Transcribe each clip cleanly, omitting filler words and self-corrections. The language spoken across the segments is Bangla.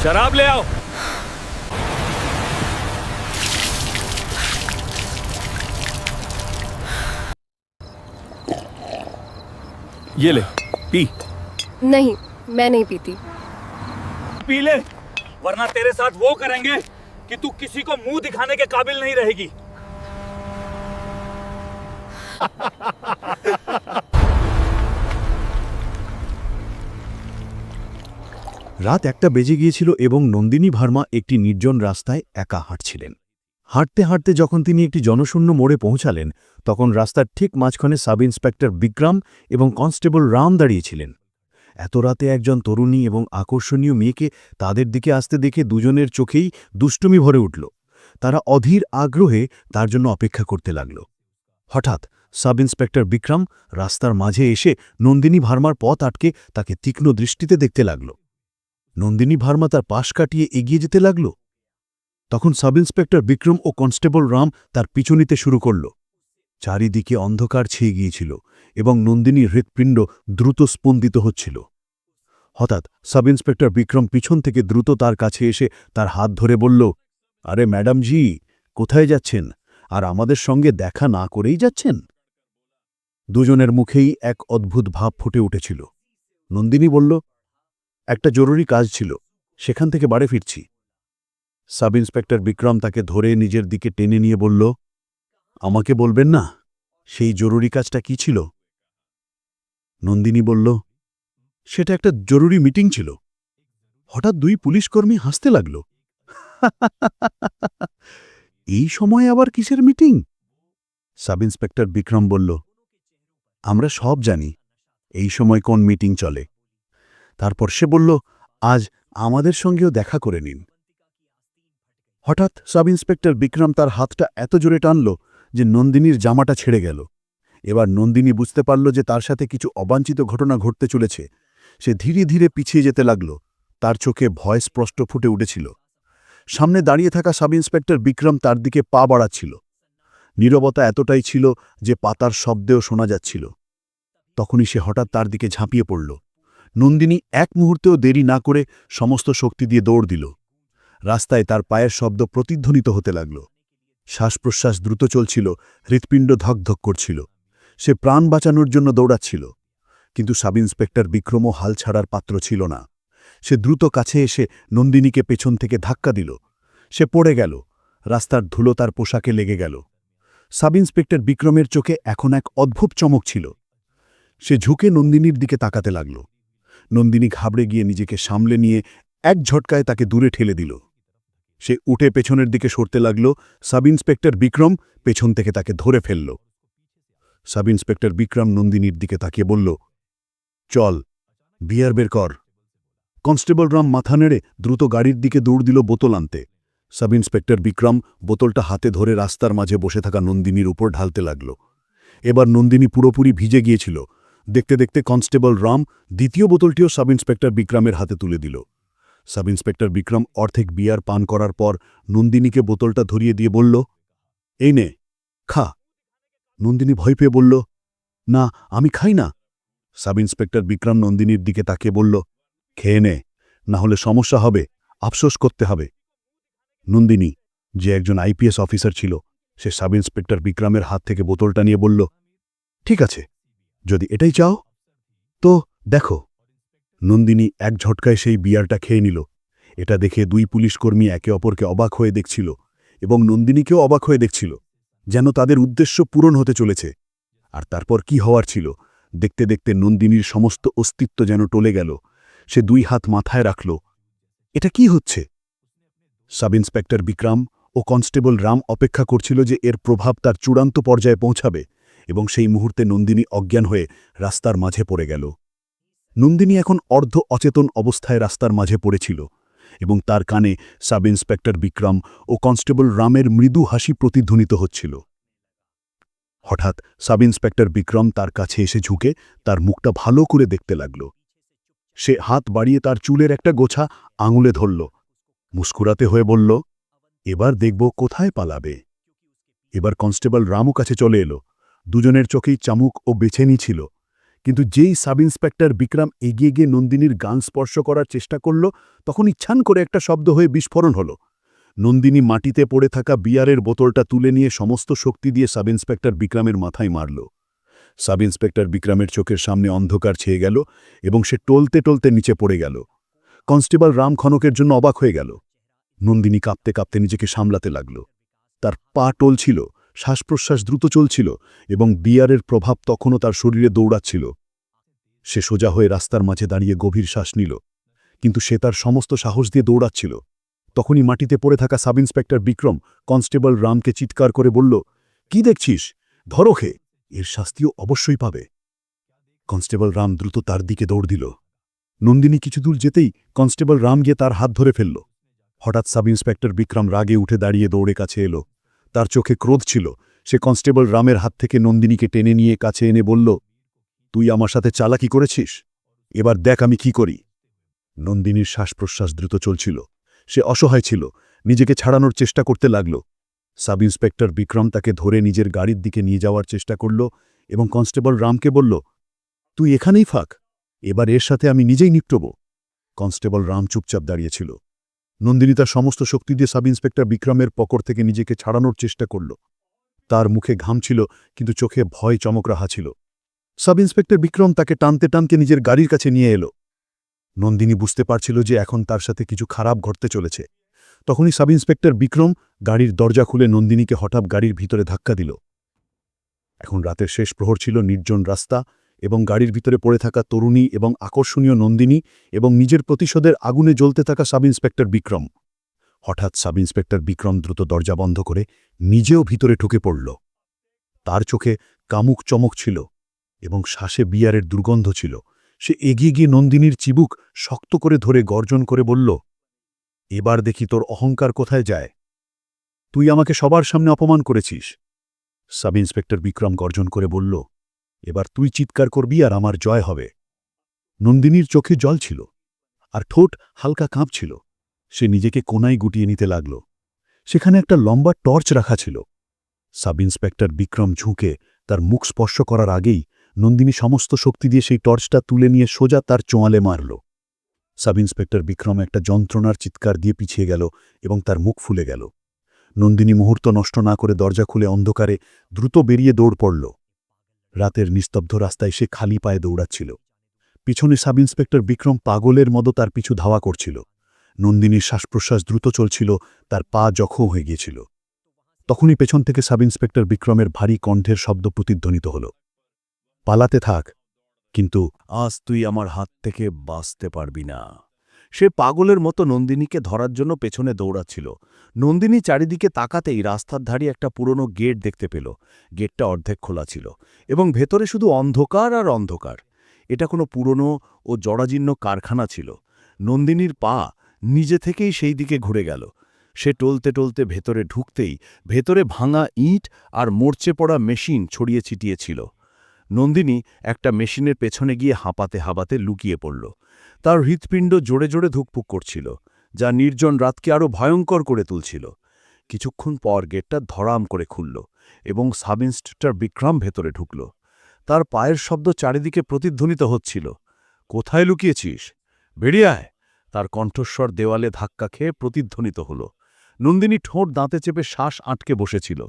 शराब ले आओ। ये ले, पी। नहीं, मैं नहीं पीती। पी ले, वरना तेरे साथ वो करेंगे कि तू किसी को मुंह दिखाने के काबिल नहीं रहेगी। রাত 1টা বেজে গিয়েছিল এবং নন্দিনী ভার্মা একটি নির্জন রাস্তায় একা হাঁটছিলেন। হাঁটতে হাঁটতে যখন তিনি একটি জনশূন্য মোড়ে পৌঁছালেন, তখন রাস্তার ঠিক মাঝখানে সাব ইন্সপেক্টর বিক্রম এবং কনস্টেবল রাম দাঁড়িয়েছিলেন। এত রাতে একজন তরুণী এবং আকর্ষণীয় মেয়েকে তাদের দিকে আসতে দেখে দুজনের চোখেই দুষ্টুমি ভরে উঠল। তারা অধীর আগ্রহে তার জন্য অপেক্ষা করতে লাগল। হঠাৎ সাব ইন্সপেক্টর বিক্রম রাস্তার মাঝে এসে নন্দিনী ভার্মার পথ আটকে তাকে তীক্ষ্ণ দৃষ্টিতে দেখতে লাগল। নন্দিনী ভার্মা তার পাশ কাটিয়ে এগিয়ে যেতে লাগল। তখন সাব ইন্সপেক্টর বিক্রম ও কনস্টেবল রাম তার পিছু নিতে শুরু করল। চারিদিকে অন্ধকার ছেয়ে গিয়েছিল এবং নন্দিনীর হৃৎপিণ্ড দ্রুত স্পন্দিত হচ্ছিল। হঠাৎ সাব ইন্সপেক্টর বিক্রম পিছন থেকে দ্রুত তার কাছে এসে তার হাত ধরে বলল, আরে ম্যাডাম জি, কোথায় যাচ্ছেন? আর আমাদের সঙ্গে দেখা না করেই যাচ্ছেন? দুজনের মুখেই এক অদ্ভুত ভাব ফুটে উঠেছিল। নন্দিনী বলল, একটা জরুরি কাজ ছিল, সেখান থেকে বাড়ি ফিরছি। সাব ইন্সপেক্টর বিক্রম তাকে ধরে নিজের দিকে টেনে নিয়ে বলল, আমাকে বলবেন না সেই জরুরি কাজটা কি ছিল? নন্দিনী বলল, সেটা একটা জরুরি মিটিং ছিল। হঠাৎ দুই পুলিশকর্মী হাসতে লাগল। এই সময় আবার কিসের মিটিং? সাব ইন্সপেক্টর বিক্রম বলল, আমরা সব জানি এই সময় কোন মিটিং চলে। তারপর সে বলল, আজ আমাদের সঙ্গেও দেখা করে নিন। হঠাৎ সাব ইন্সপেক্টর বিক্রম তার হাতটা এত জোরে টানল যে নন্দিনীর জামাটা ছেড়ে গেল। এবার নন্দিনী বুঝতে পারল যে তার সাথে কিছু অবাঞ্ছিত ঘটনা ঘটতে চলেছে। সে ধীরে ধীরে পিছিয়ে যেতে লাগল। তার চোখে ভয় স্পষ্ট ফুটে উঠেছিল। সামনে দাঁড়িয়ে থাকা সাব ইন্সপেক্টর বিক্রম তার দিকে পা বাড়াচ্ছিল। নীরবতা এতটাই ছিল যে পাতার শব্দেও শোনা যাচ্ছিল। তখনই সে হঠাৎ তার দিকে ঝাঁপিয়ে পড়ল। নন্দিনী এক মুহূর্তেও দেরি না করে সমস্ত শক্তি দিয়ে দৌড় দিল। রাস্তায় তার পায়ের শব্দ প্রতিধ্বনিত হতে লাগল। শ্বাস প্রশ্বাস দ্রুত চলছিল, হৃৎপিণ্ড ধকধক করছিল। সে প্রাণ বাঁচানোর জন্য দৌড়াচ্ছিল, কিন্তু সাব ইন্সপেক্টর বিক্রমও হাল ছাড়ার পাত্র ছিল না। সে দ্রুত কাছে এসে নন্দিনীকে পেছন থেকে ধাক্কা দিল। সে পড়ে গেল। রাস্তার ধুলো তার পোশাকে লেগে গেল। সাব ইন্সপেক্টর বিক্রমের চোখে এখন এক অদ্ভুত চমক ছিল। সে ঝুঁকে নন্দিনীর দিকে তাকাতে লাগল। নন্দিনী ঘাবড়ে গিয়ে নিজেকে সামলে নিয়ে এক ঝটকায় তাকে দূরে ঠেলে দিল। সে উঠে পেছনের দিকে সরতে লাগল। সাব ইন্সপেক্টর বিক্রম পেছন থেকে তাকে ধরে ফেলল। সাব ইন্সপেক্টর বিক্রম নন্দিনীর দিকে তাকিয়ে বলল, চল, বিয়ার বের কর। কনস্টেবল রাম মাথা নেড়ে দ্রুত গাড়ির দিকে দৌড় দিল বোতল আনতে। সাব ইন্সপেক্টর বিক্রম বোতলটা হাতে ধরে রাস্তার মাঝে বসে থাকা নন্দিনীর উপর ঢালতে লাগল। এবার নন্দিনী পুরোপুরি ভিজে গিয়েছিল। দেখতে দেখতে কনস্টেবল রাম দ্বিতীয় বোতলটিও সাব ইন্সপেক্টর বিক্রমের হাতে তুলে দিল। সাব ইন্সপেক্টর বিক্রম অর্ধেক বিয়ার পান করার পর নন্দিনীকে বোতলটা ধরিয়ে দিয়ে বলল, এই নে, খা। নন্দিনী ভয় পেয়ে বলল, না, আমি খাই না। সাব ইন্সপেক্টর বিক্রম নন্দিনীর দিকে তাকিয়ে বলল, খেয়ে নে, না হলে সমস্যা হবে, আফসোস করতে হবে। নন্দিনী, যে একজন আইপিএস অফিসার ছিল, সে সাব ইন্সপেক্টর বিক্রমের হাত থেকে বোতলটা নিয়ে বলল, ঠিক আছে, যদি এটাই চাও তো দেখো। নন্দিনী এক ঝটকায় সেই বিয়ারটা খেয়ে নিল। এটা দেখে দুই পুলিশকর্মী একে অপরকে অবাক হয়ে দেখছিল এবং নন্দিনীকেও অবাক হয়ে দেখছিল, যেন তাদের উদ্দেশ্য পূরণ হতে চলেছে। আর তারপর কি হওয়ার ছিল, দেখতে দেখতে নন্দিনীর সমস্ত অস্তিত্ব যেন টলে গেল। সে দুই হাত মাথায় রাখল। এটা কি হচ্ছে? সাব ইন্সপেক্টর বিক্রম ও কনস্টেবল রাম অপেক্ষা করছিল যে এর প্রভাব তার চূড়ান্ত পর্যায়ে পৌঁছাবে, এবং সেই মুহূর্তে নন্দিনী অজ্ঞান হয়ে রাস্তার মাঝে পড়ে গেল। নন্দিনী এখন অর্ধ অচেতন অবস্থায় রাস্তার মাঝে পড়েছিল এবং তার কানে সাব ইন্সপেক্টর বিক্রম ও কনস্টেবল রামের মৃদু হাসি প্রতিধ্বনিত হচ্ছিল। হঠাৎ সাব ইন্সপেক্টর বিক্রম তার কাছে এসে ঝুঁকে তার মুখটা ভালো করে দেখতে লাগল। সে হাত বাড়িয়ে তার চুলের একটা গোছা আঙুলে ধরল। মুস্কুরাতে হয়ে বলল, এবার দেখব কোথায় পালাবে। এবার কনস্টেবল রামও কাছে চলে এলো। দুজনের চোখেই চামুক ও বেছেনি ছিল, কিন্তু যেই সাব ইন্সপেক্টর বিক্রম এগিয়ে গিয়ে নন্দিনীর গান স্পর্শ করার চেষ্টা করল তখনই ছান করে একটা শব্দ হয়ে বিস্ফোরণ হল। নন্দিনী মাটিতে পড়ে থাকা বিয়ারের বোতলটা তুলে নিয়ে সমস্ত শক্তি দিয়ে সাব ইন্সপেক্টর বিক্রমের মাথায় মারল। সাব ইন্সপেক্টর বিক্রমের চোখের সামনে অন্ধকার ছেয়ে গেল এবং সে টলতে টলতে নিচে পড়ে গেল। কনস্টেবল রাম খনকের জন্য অবাক হয়ে গেল। নন্দিনী কাঁপতে কাঁপতে নিজেকে সামলাতে লাগল। তার পা টলছিল, শ্বাসপ্রশ্বাস দ্রুত চলছিল এবং বিয়ারের প্রভাব তখনও তার শরীরে দৌড়াচ্ছিল। সে সোজা হয়ে রাস্তার মাঝে দাঁড়িয়ে গভীর শ্বাস নিল, কিন্তু সে তার সমস্ত সাহস দিয়ে দৌড়াচ্ছিল। তখনই মাটিতে পড়ে থাকা সাব ইন্সপেক্টর বিক্রম কনস্টেবল রামকে চিৎকার করে বলল, কি দেখছিস? ধরো খে, এর শাস্তিও অবশ্যই পাবে। কনস্টেবল রাম দ্রুত তার দিকে দৌড় দিল। নন্দিনী কিছু দূর যেতেই কনস্টেবল রাম গিয়ে তার হাত ধরে ফেলল। হঠাৎ সাব ইন্সপেক্টর বিক্রম রাগে উঠে দাঁড়িয়ে দৌড়ে কাছে এলো। তার চোখে ক্রোধ ছিল। সে কনস্টেবল রামের হাত থেকে নন্দিনীকে টেনে নিয়ে কাছে এনে বলল, তুই আমার সাথে চালাকি করেছিস, এবার দেখ আমি কি করি। নন্দিনীর শ্বাসপ্রশ্বাস দ্রুত চলছিল। সে অসহায় ছিল, নিজেকে ছাড়ানোর চেষ্টা করতে লাগল। সাব ইন্সপেক্টর বিক্রম তাকে ধরে নিজের গাড়ির দিকে নিয়ে যাওয়ার চেষ্টা করল এবং কনস্টেবল রামকে বলল, তুই এখানেই ফাঁক, এবার এর সাথে আমি নিজেই নিপটব। কনস্টেবল রাম চুপচাপ দাঁড়িয়েছিল। নন্দিনী তার সমস্ত শক্তি দিয়ে সাব ইন্সপেক্টর বিক্রমের পকড় থেকে নিজেকে ছাড়ানোর চেষ্টা করল। তার মুখে ঘাম ছিল, কিন্তু চোখে ভয় চমক রাহা ছিল। সাব ইন্সপেক্টর বিক্রম তাকে টানতে টানতে নিজের গাড়ির কাছে নিয়ে এলো। নন্দিনী বুঝতে পারছিল যে এখন তার সাথে কিছু খারাপ ঘটতে চলেছে। তখনই সাব ইন্সপেক্টর বিক্রম গাড়ির দরজা খুলে নন্দিনীকে হঠাৎ গাড়ির ভিতরে ধাক্কা দিল। এখন রাতের শেষ প্রহর ছিল, নির্জন রাস্তা এবং গাড়ির ভিতরে পড়ে থাকা তরুণী এবং আকর্ষণীয় নন্দিনী এবং নিজের প্রতিশোধের আগুনে জ্বলতে থাকা সাব ইন্সপেক্টর বিক্রম। হঠাৎ সাব ইন্সপেক্টর বিক্রম দ্রুত দরজা বন্ধ করে নিজেও ভিতরে ঢুকে পড়ল। তার চোখে কামুক চমক ছিল এবং শ্বাসে বিয়ারের দুর্গন্ধ ছিল। সে এগিয়ে গিয়ে নন্দিনীর চিবুক শক্ত করে ধরে গর্জন করে বলল, এবার দেখি তোর অহংকার কোথায় যায়। তুই আমাকে সবার সামনে অপমান করেছিস। সাব ইন্সপেক্টর বিক্রম গর্জন করে বলল, এবার তুই চিৎকার করবি আর আমার জয় হবে। নন্দিনীর চোখে জল ছিল আর ঠোঁট হালকা কাঁপছিল। সে নিজেকে কোনায় গুটিয়ে নিতে লাগল। সেখানে একটা লম্বা টর্চ রাখা ছিল। সাব ইন্সপেক্টর বিক্রম ঝুঁকে তার মুখ স্পর্শ করার আগেই নন্দিনী সমস্ত শক্তি দিয়ে সেই টর্চটা তুলে নিয়ে সোজা তার চোয়ালে মারল। সাব ইন্সপেক্টর বিক্রম একটা যন্ত্রণার চিৎকার দিয়ে পিছিয়ে গেল এবং তার মুখ ফুলে গেল। নন্দিনী মুহূর্ত নষ্ট না করে দরজা খুলে অন্ধকারে দ্রুত বেরিয়ে দৌড় পড়ল। রাতের নিস্তব্ধ রাস্তায় সে খালি পায়ে দৌড়াচ্ছিল। পিছনে সাব ইন্সপেক্টর বিক্রম পাগলের মতো তার পিছু ধাওয়া করছিল। নন্দিনীর শ্বাসপ্রশ্বাস দ্রুত চলছিল, তার পা জখম হয়ে গিয়েছিল। তখনই পেছন থেকে সাব ইন্সপেক্টর বিক্রমের ভারী কণ্ঠের শব্দ প্রতিধ্বনিত হল, পালাতে থাক, কিন্তু আজ তুই আমার হাত থেকে বাঁচতে পারবি না। সে পাগলের মতো নন্দিনীকে ধরার জন্য পেছনে দৌড়াচ্ছিল। নন্দিনী চারিদিকে তাকাতেই রাস্তার ধারে একটা পুরনো গেট দেখতে পেল। গেটটা অর্ধেক খোলা ছিল এবং ভেতরে শুধু অন্ধকার আর অন্ধকার। এটা কোনো পুরনো ও জরাজীর্ণ কারখানা ছিল। নন্দিনীর পা নিজে থেকেই সেই দিকে ঘুরে গেল। সে টলতে টলতে ভেতরে ঢুকতেই ভেতরে ভাঙা ইট আর মরচে পড়া মেশিন ছড়িয়ে ছিটিয়ে ছিল। নন্দিনী একটা মেশিনের পেছনে গিয়ে হাঁপাতে হাঁপাতে লুকিয়ে পড়ল। তার হৃৎপিণ্ড জোরে জোরে ধুকপুক করছিল, যা নির্জন রাতকে আরও ভয়ঙ্কর করে তুলছিল। কিছুক্ষণ পর গেটটা ধড়াম করে খুলল এবং সাব ইন্সপেক্টর বিক্রম ভেতরে ঢুকল। তার পায়ের শব্দ চারিদিকে প্রতিধ্বনিত হচ্ছিল। কোথায় লুকিয়েছিস? বেরিয়ে আয়! তার কণ্ঠস্বর দেওয়ালে ধাক্কা খেয়ে প্রতিধ্বনিত হল। নন্দিনী ঠোঁট দাঁতে চেপে শ্বাস আটকে বসেছিল।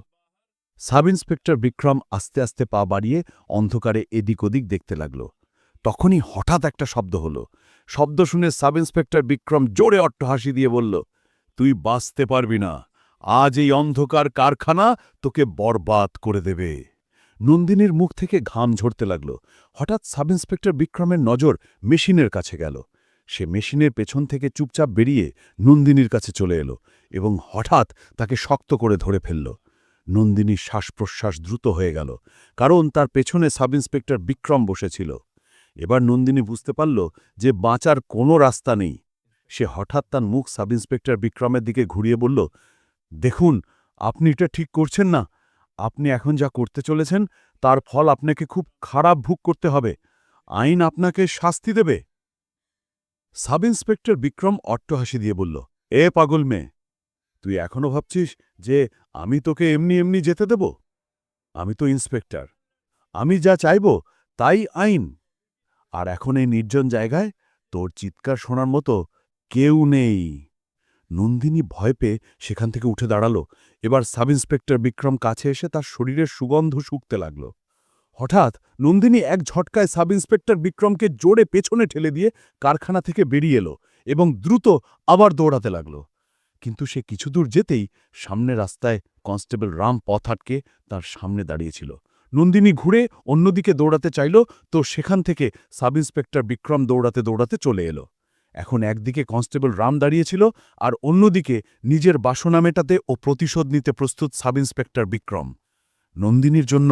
সাব ইন্সপেক্টর বিক্রম আস্তে আস্তে পা বাড়িয়ে অন্ধকারে এদিক ওদিক দেখতে লাগল। তখনই হঠাৎ একটা শব্দ হল। শব্দ শুনে সাব ইন্সপেক্টর বিক্রম জোরে অট্টহাসি দিয়ে বলল, তুই বাঁচতে পারবি না। আজ এই অন্ধকার কারখানা তোকে বরবাদ করে দেবে। নন্দিনীর মুখ থেকে ঘাম ঝরতে লাগল। হঠাৎ সাব ইন্সপেক্টর বিক্রমের নজর মেশিনের কাছে গেল। সে মেশিনের পেছন থেকে চুপচাপ বেরিয়ে নন্দিনীর কাছে চলে এলো এবং হঠাৎ তাকে শক্ত করে ধরে ফেলল। নন্দিনীর শ্বাসপ্রশ্বাস দ্রুত হয়ে গেল, কারণ তার পেছনে সাব ইন্সপেক্টর বিক্রম বসেছিল। এবার নন্দিনী বুঝতে পারল যে বাঁচার কোনো রাস্তা নেই। সে হঠাৎ তার মুখ সাব ইন্সপেক্টর বিক্রমের দিকে ঘুরিয়ে বলল, দেখুন, আপনি এটা ঠিক করছেন না। আপনি এখন যা করতে চলেছেন তার ফল আপনাকে খুব খারাপ ভোগ করতে হবে। আইন আপনাকে শাস্তি দেবে। সাব ইন্সপেক্টর বিক্রম অট্টহাসি দিয়ে বলল, এ পাগল মেয়ে, তুই এখনো ভাবছিস যে আমি তোকে এমনি এমনি যেতে দেব? আমি তো ইন্সপেক্টর। আমি যা চাইব তাই আইন। আর এখন এই নির্জন জায়গায় তোর চিৎকার শোনার মতো কেউ নেই। নন্দিনী ভয় পেয়ে সেখান থেকে উঠে দাঁড়ালো। এবার সাব ইন্সপেক্টর বিক্রম কাছে এসে তার শরীরের সুগন্ধ শুকতে লাগল। হঠাৎ নন্দিনী এক ঝটকায় সাব ইন্সপেক্টর বিক্রমকে জোরে পেছনে ঠেলে দিয়ে কারখানা থেকে বেরিয়ে এলো এবং দ্রুত আবার দৌড়াতে লাগল। কিন্তু সে কিছু দূর যেতেই সামনে রাস্তায় কনস্টেবল রাম পথ আটকে তার সামনে দাঁড়িয়েছিল। নন্দিনী ঘুরে অন্যদিকে দৌড়াতে চাইল, তো সেখান থেকে সাব ইন্সপেক্টর বিক্রম দৌড়াতে দৌড়াতে চলে এলো। এখন একদিকে কনস্টেবল রাম দাঁড়িয়েছিল আর অন্যদিকে নিজের বাসনা মেটাতে ও প্রতিশোধ নিতে প্রস্তুত সাব ইন্সপেক্টর বিক্রম। নন্দিনীর জন্য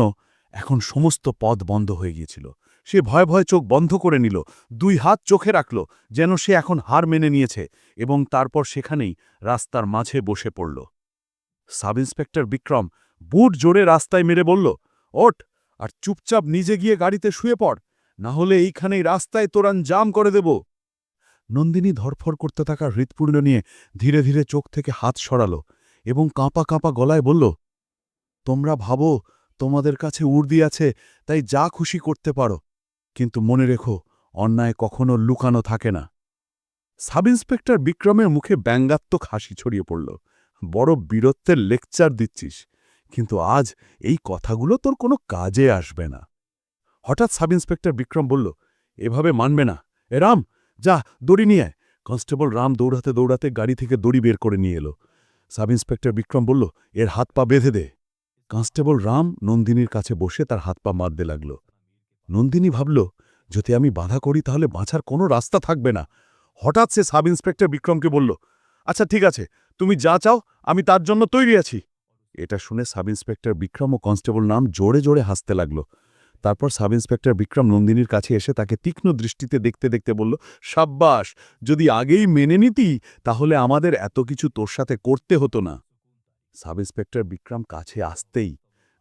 এখন সমস্ত পথ বন্ধ হয়ে গিয়েছিল। সে ভয়ে ভয়ে চোখ বন্ধ করে নিল, 2 হাত চোখে রাখল যেন সে এখন হার মেনে নিয়েছে, এবং তারপর সেখানেই রাস্তার মাঝে বসে পড়ল। সাব ইন্সপেক্টর বিক্রম বুট জোরে রাস্তায় মেরে বলল, ওঠ আর চুপচাপ নিজে গিয়ে গাড়িতে শুয়ে পড়, না হলে এইখানেই রাস্তায় তোরান জাম করে দেব। নন্দিনী ধরফর করতে থাকা হৃৎপুণ্ড নিয়ে ধীরে ধীরে চোখ থেকে হাত সরাল এবং কাঁপা কাঁপা গলায় বলল, তোমরা ভাবো তোমাদের কাছে উর্দি আছে তাই যা খুশি করতে পারো, কিন্তু মনে রেখো অন্যায় কখনো লুকানো থাকে না। সাব ইন্সপেক্টর বিক্রমের মুখে ব্যঙ্গাত্মক হাসি ছড়িয়ে পড়ল। বড় বীরত্বের লেকচার দিচ্ছিস, কিন্তু আজ এই কথাগুলো তোর কোনো কাজে আসবে না। হঠাৎ সাব ইন্সপেক্টর বিক্রম বলল, এভাবে মানবে না। এ রাম, যা দড়ি নিয়ে আয়। কনস্টেবল রাম দৌড়াতে দৌড়াতে গাড়ি থেকে দড়ি বের করে নিয়ে এলো। সাব ইন্সপেক্টর বিক্রম বলল, এর হাত পা বেঁধে দে। কনস্টেবল রাম নন্দিনীর কাছে বসে তার হাত পা বাঁধতে লাগল। নন্দিনী ভাবল, যদি আমি বাধা করি তাহলে বাঁচার কোনো রাস্তা থাকবে না। হঠাৎ সে সাব ইন্সপেক্টর বিক্রমকে বলল, আচ্ছা ঠিক আছে, তুমি যা চাও আমি তার জন্য তৈরি আছি। এটা শুনে সাব ইন্সপেক্টর বিক্রম ও কনস্টেবল রাম জোরে জোরে হাসতে লাগল। তারপর সাব ইন্সপেক্টর বিক্রম নন্দিনীর কাছে এসে তাকে তীক্ষ্ণ দৃষ্টিতে দেখতে দেখতে বলল, সাব্বাস, যদি আগেই মেনে নিতি তাহলে আমাদের এত কিছু তোর সাথে করতে হতো না। সাব ইন্সপেক্টর বিক্রম কাছে আসতেই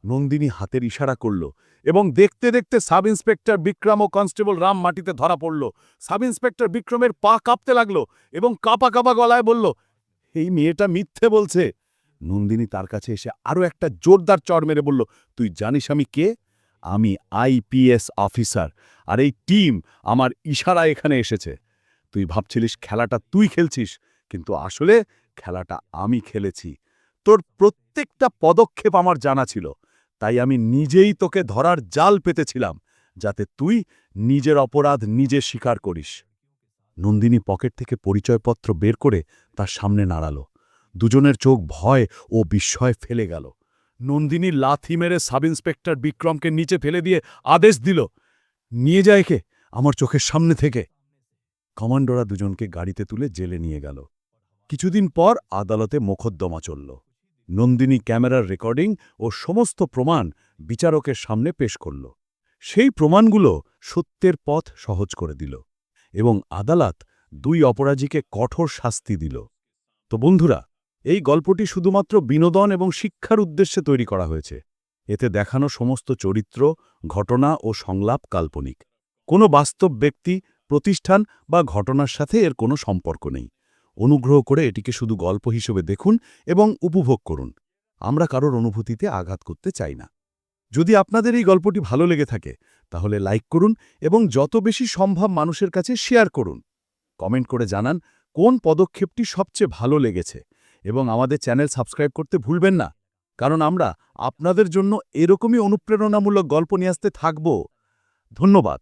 নন্দিনী হাতের ইশারা করল এবং দেখতে দেখতে সাব ইন্সপেক্টর বিক্রম ও কনস্টেবল রাম মাটিতে ধরা পড়ল। সাব ইন্সপেক্টর বিক্রমের পা কাঁপতে লাগল এবং কাঁপা কাঁপা গলায় বলল, এই মেয়েটা মিথ্যে বলছে। নন্দিনী তার কাছে এসে আরও একটা জোরদার চড় মেরে বলল, তুই জানিস আমি কে? আমি আইপিএস অফিসার, আর এই টিম আমার ইশারা এখানে এসেছে। তুই ভাবছিলিস খেলাটা তুই খেলছিস, কিন্তু আসলে খেলাটা আমি খেলেছি। তোর প্রত্যেকটা পদক্ষেপ আমার জানা ছিল, তাই আমি নিজেই তোকে ধরার জাল পেতেছিলাম, যাতে তুই নিজের অপরাধ নিজে স্বীকার করিস। নন্দিনী পকেট থেকে পরিচয়পত্র বের করে তার সামনে নাড়াল। দুজনের চোখ ভয় ও বিস্ময় ফেলে গেল। নন্দিনী লাথি মেরে সাব ইন্সপেক্টর বিক্রমকে নিচে ফেলে দিয়ে আদেশ দিল, নিয়ে যায় একে আমার চোখের সামনে থেকে। কমান্ডোরা দুজনকে গাড়িতে তুলে জেলে নিয়ে গেল। কিছুদিন পর আদালতে মোকদ্দমা চলল। নন্দিনী ক্যামেরার রেকর্ডিং ও সমস্ত প্রমাণ বিচারকের সামনে পেশ করল। সেই প্রমাণগুলো সত্যের পথ সহজ করে দিল এবং আদালত 2 অপরাধীকে কঠোর শাস্তি দিল। তো বন্ধুরা, এই গল্পটি শুধুমাত্র বিনোদন এবং শিক্ষার উদ্দেশ্যে তৈরি করা হয়েছে। এতে দেখানো সমস্ত চরিত্র, ঘটনা ও সংলাপ কাল্পনিক। কোনো বাস্তব ব্যক্তি, প্রতিষ্ঠান বা ঘটনার সাথে এর কোনো সম্পর্ক নেই। অনুগ্রহ করে এটিকে শুধু গল্প হিসেবে দেখুন এবং উপভোগ করুন। আমরা কারোর অনুভূতিতে আঘাত করতে চাই না। যদি আপনাদের এই গল্পটি ভালো লেগে থাকে তাহলে লাইক করুন এবং যত বেশি সম্ভব মানুষের কাছে শেয়ার করুন। কমেন্ট করে জানান কোন পদক্ষেপটি সবচেয়ে ভালো লেগেছে এবং আমাদের চ্যানেল সাবস্ক্রাইব করতে ভুলবেন না, কারণ আমরা আপনাদের জন্য এরকমই অনুপ্রেরণামূলক গল্প নিয়ে আসতে থাকব। ধন্যবাদ।